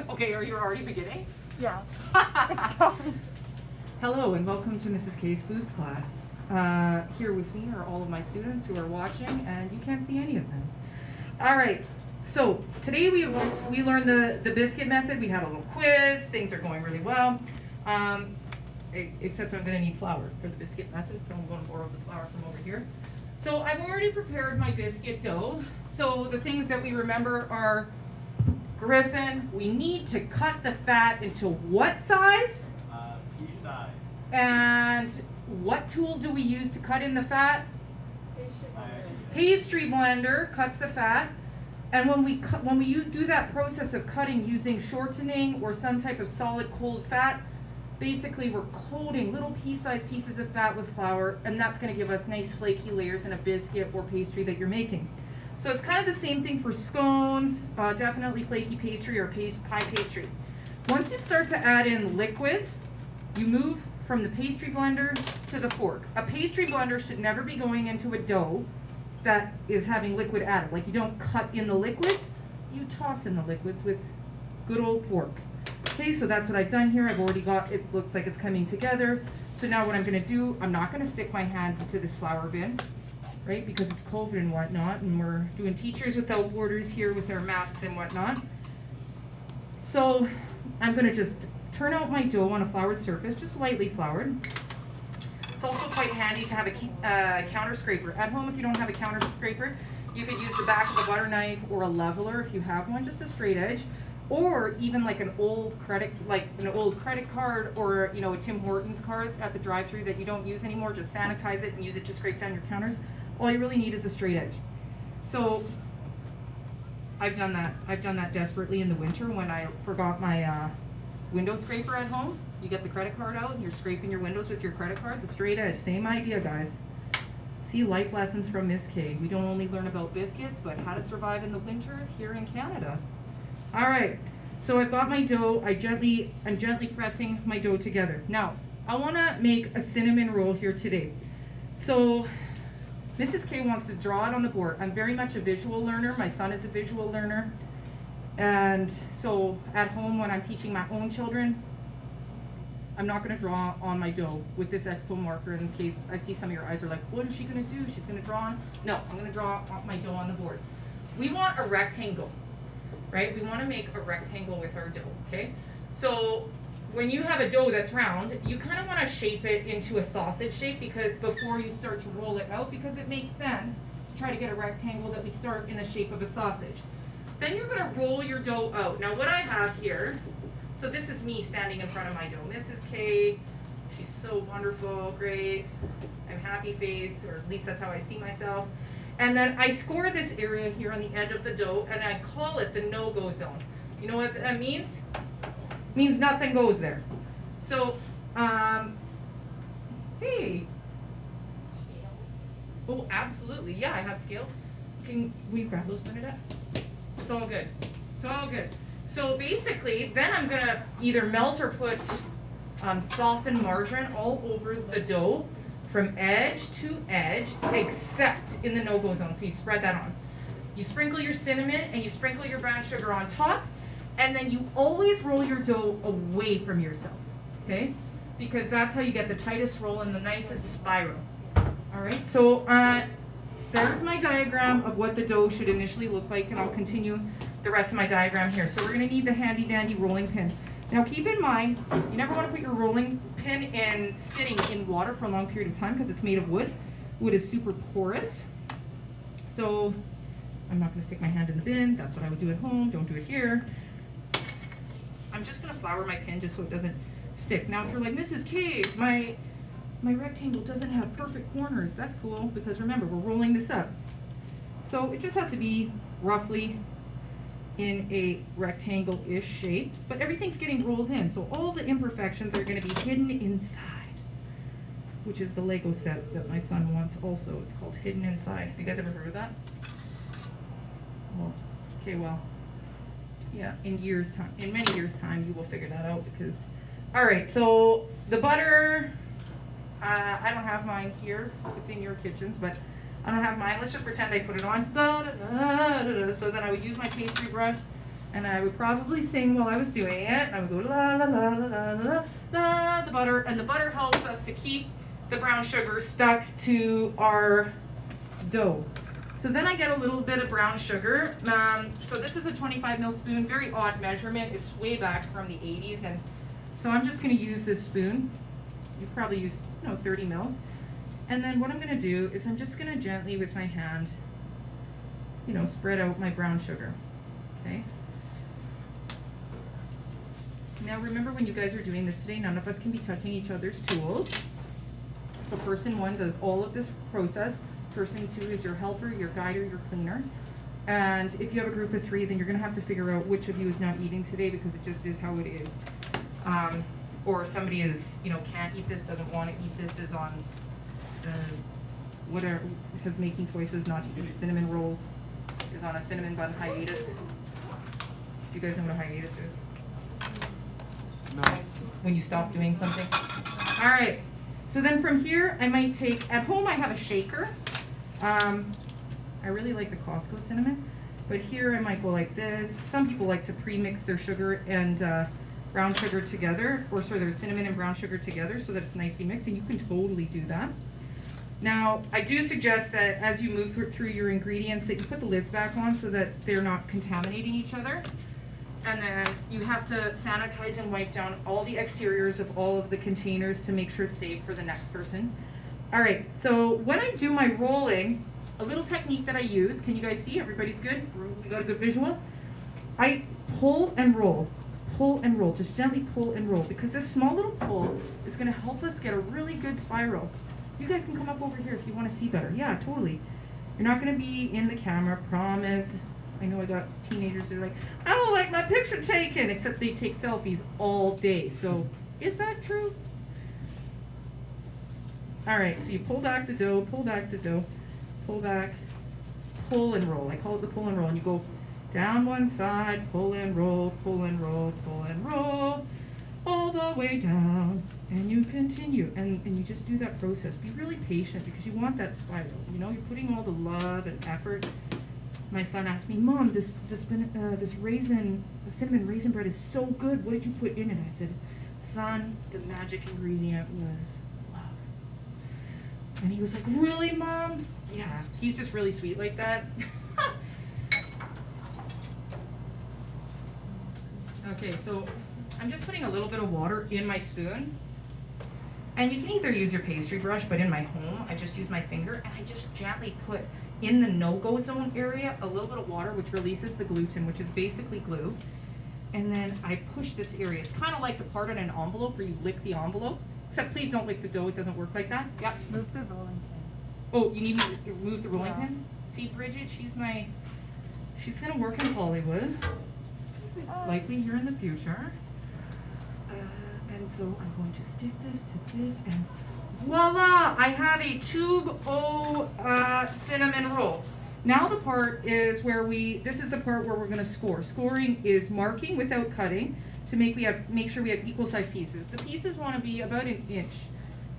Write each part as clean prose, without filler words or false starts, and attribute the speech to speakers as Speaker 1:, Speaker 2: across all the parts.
Speaker 1: Okay, are you already beginning?
Speaker 2: Yeah. It's going.
Speaker 1: Hello and welcome to Mrs. K's Foods class. Here with me are all of my students who are watching, and you can't see any of them. All right, so today we learned the biscuit method. We had a little quiz. Things are going really well. Except I'm going to need flour for the biscuit method, so I'm going to borrow the flour from over here. So I've already prepared my biscuit dough. So the things that we remember are, Griffin, we need to cut the fat into what size?
Speaker 3: Pea size.
Speaker 1: And what tool do we use to cut in the fat? Pastry blender cuts the fat. And when we do that process of cutting using shortening or some type of solid cold fat, basically we're coating little pea-sized pieces of fat with flour, and that's going to give us nice flaky layers in a biscuit or pastry that you're making. So it's kind of the same thing for scones, definitely flaky pastry or pie pastry. Once you start to add in liquids, you move from the pastry blender to the fork. A pastry blender should never be going into a dough that is having liquid added. Like, you don't cut in the liquids, you toss in the liquids with good old fork. Okay, so that's what I've done here. I've already got, it looks like it's coming together. So now what I'm gonna do, I'm not gonna stick my hand into this flour bin, right? Because it's COVID and whatnot, and we're doing Teachers Without Borders here with our masks and whatnot. So I'm gonna just turn out my dough on a floured surface, just lightly floured. It's also quite handy to have a counter scraper. At home, if you don't have a counter scraper, you could use the back of a butter knife or a leveler if you have one, just a straight edge. Or even like an old credit card, or a Tim Hortons card at the drive-thru that you don't use anymore. Just sanitize it and use it to scrape down your counters. All you really need is a straight edge. So I've done that. I've done that desperately in the winter when I forgot my window scraper at home. You get the credit card out and you're scraping your windows with your credit card. The straight edge, same idea, guys. See, life lessons from Miss K. We don't only learn about biscuits, but how to survive in the winters here in Canada. All right, so I've got my dough. I'm gently pressing my dough together. Now, I want to make a cinnamon roll here today. So Mrs. K wants to draw it on the board. I'm very much a visual learner. My son is a visual learner. And so at home, when I'm teaching my own children, I'm not going to draw on my dough with this Expo marker in case I see some of your eyes are like, what is she going to do? She's going to draw on? No, I'm going to draw my dough on the board. We want a rectangle. Right? We want to make a rectangle with our dough, okay? So when you have a dough that's round, you kind of want to shape it into a sausage shape before you start to roll it out, because it makes sense to try to get a rectangle that we start in the shape of a sausage. Then you're going to roll your dough out. Now what I have here, so this is me standing in front of my dough. Mrs. K, she's so wonderful, great. I'm happy face, or at least that's how I see myself. And then I score this area here on the end of the dough, and I call it the no-go zone. You know what that means? It means nothing goes there. So, hey. Oh, absolutely. Yeah, I have scales. Will you grab those, Bernadette? It's all good. It's all good. So basically, then I'm gonna either melt or put softened margarine all over the dough, from edge to edge, except in the no-go zone. So you spread that on. You sprinkle your cinnamon and you sprinkle your brown sugar on top, and then you always roll your dough away from yourself, okay? Because that's how you get the tightest roll and the nicest spiral. All right, so there's my diagram of what the dough should initially look like, and I'll continue the rest of my diagram here. So we're gonna need the handy dandy rolling pin. Now keep in mind, you never want to put your rolling pin in sitting in water for a long period of time because it's made of wood. Wood is super porous. So I'm not going to stick my hand in the bin. That's what I would do at home. Don't do it here. I'm just going to flour my pin just so it doesn't stick. Now if you're like, Mrs. K, my rectangle doesn't have perfect corners. That's cool, because remember, we're rolling this up. So it just has to be roughly in a rectangle-ish shape, but everything's getting rolled in, so all the imperfections are going to be hidden inside, which is the Lego set that my son wants also. It's called Hidden Inside. Have you guys ever heard of that? Well, okay, well, yeah, in many years' time, you will figure that out, because, all right, so the butter, I don't have mine here. It's in your kitchens, but I don't have mine. Let's just pretend I put it on. So then I would use my pastry brush And I would probably sing while I was doing it. I would go la la la la la la la, the butter, and the butter helps us to keep the brown sugar stuck to our dough. So then I get a little bit of brown sugar. So this is a 25 ml spoon, very odd measurement. It's way back from the 80s, and so I'm just going to use this spoon. You probably use 30 mils. And then what I'm going to do is I'm just going to gently with my hand, spread out my brown sugar. Okay. Now remember, when you guys are doing this today, none of us can be touching each other's tools. So person 1 does all of this process. Person 2 is your helper, your guider, your cleaner. And if you have a group of 3, then you're going to have to figure out which of you is not eating today, because it just is how it is. Or somebody is, can't eat this, doesn't want to eat this, is on whatever, because making choices not to eat cinnamon rolls, is on a cinnamon bun hiatus. Do you guys know what a hiatus is?
Speaker 3: No.
Speaker 1: When you stop doing something. All right. So then from here, I might take, at home I have a shaker. I really like the Costco cinnamon, but here I might go like this. Some people like to pre-mix their sugar and brown sugar together, or sort of cinnamon and brown sugar together, so that it's nicely mixed, and you can totally do that. Now, I do suggest that as you move through your ingredients, that you put the lids back on so that they're not contaminating each other. And then you have to sanitize and wipe down all the exteriors of all of the containers to make sure it's safe for the next person. All right, so when I do my rolling, a little technique that I use, can you guys see? Everybody's good? You got a good visual? I pull and roll, just gently pull and roll, because this small little pull is gonna help us get a really good spiral. You guys can come up over here if you wanna see better. Yeah, totally. You're not gonna be in the camera, promise. I know I got teenagers that are like, I don't like my picture taken, except they take selfies all day. So, is that true? All right, so you pull back the dough, pull back the dough, pull back, pull and roll. I call it the pull and roll. And you go down one side, pull and roll, pull and roll, pull and roll, all the way down. And you continue, and you just do that process. Be really patient, because you want that spiral. You're putting all the love and effort. My son asked me, Mom, this cinnamon raisin bread is so good. What did you put in it? I said, son, the magic ingredient was love. And he was like, really, Mom? Yeah, he's just really sweet like that. Okay, so I'm just putting a little bit of water in my spoon. And you can either use your pastry brush, but in my home, I just use my finger, and I just gently put in the no-go zone area a little bit of water, which releases the gluten, which is basically glue. And then I push this area. It's kind of like the part on an envelope where you lick the envelope, except please don't lick the dough. It doesn't work like that. Yeah.
Speaker 2: Move the rolling pin.
Speaker 1: Oh, you need me to move the rolling
Speaker 2: Yeah.
Speaker 1: pin? See, Bridget, she's gonna work in Hollywood, likely here in the future. And so I'm going to stick this to this, and voila! I have a tube o cinnamon roll. Now the part is where this is the part where we're going to score. Scoring is marking without cutting to make sure we have equal sized pieces. The pieces want to be about an inch,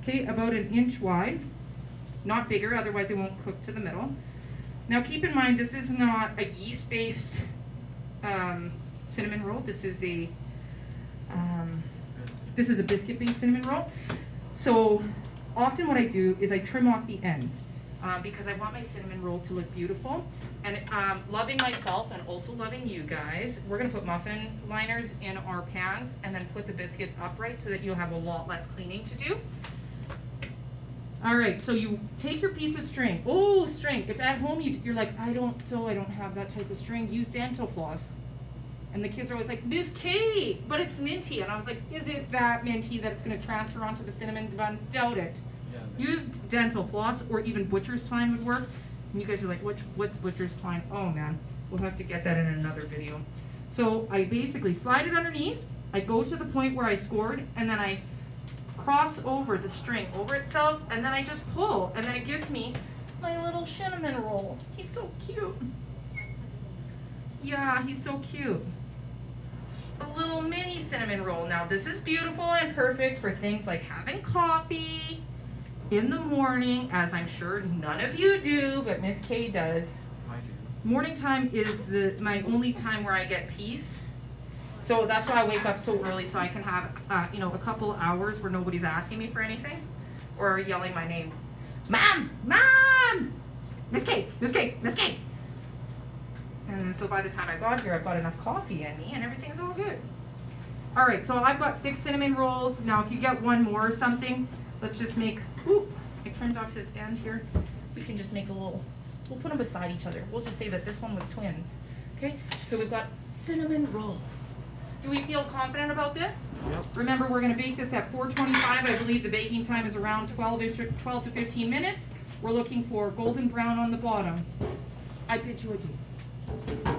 Speaker 1: okay, about an inch wide, not bigger, otherwise they won't cook to the middle. Now keep in mind, this is not a yeast-based cinnamon roll. This is a biscuit-based cinnamon roll. So often what I do is I trim off the ends because I want my cinnamon roll to look beautiful. And loving myself and also loving you guys, we're gonna put muffin liners in our pans and then put the biscuits upright so that you'll have a lot less cleaning to do. All right, so you take your piece of string. Oh, string. If at home you're like, I don't have that type of string, use dental floss. And the kids are always like, Miss Kay, but it's minty. And I was like, is it that minty that it's going to transfer onto the cinnamon bun? Doubt it. Yeah, use dental floss, or even butcher's twine would work. And you guys are like, what's butcher's twine? Oh man, we'll have to get that in another video. So I basically slide it underneath. I go to the point where I scored, and then I cross over the string over itself, and then I just pull, and then it gives me my little cinnamon roll. He's so cute. Yeah, he's so cute. A little mini cinnamon roll. Now this is beautiful and perfect for things like having coffee in the morning, as I'm sure none of you do, but Miss Kay does.
Speaker 3: I do.
Speaker 1: Morning time is my only time where I get peace. So that's why I wake up so early, so I can have, a couple hours where nobody's asking me for anything or yelling my name. Mom! Mom! Miss Kate! Miss Kate! Miss Kate! And so by the time I got here, I've got enough coffee in me and everything's all good. All right, so I've got 6 cinnamon rolls. Now, if you get one more or something, let's just make, I trimmed off his end here. We can just make a little, we'll put them beside each other. We'll just say that this one was twins. Okay, so we've got cinnamon rolls. Do we feel confident about this?
Speaker 3: Yep.
Speaker 1: Remember, we're gonna bake this at 425. I believe the baking time is around 12 to 15 minutes. We're looking for golden brown on the bottom. I bid you adieu.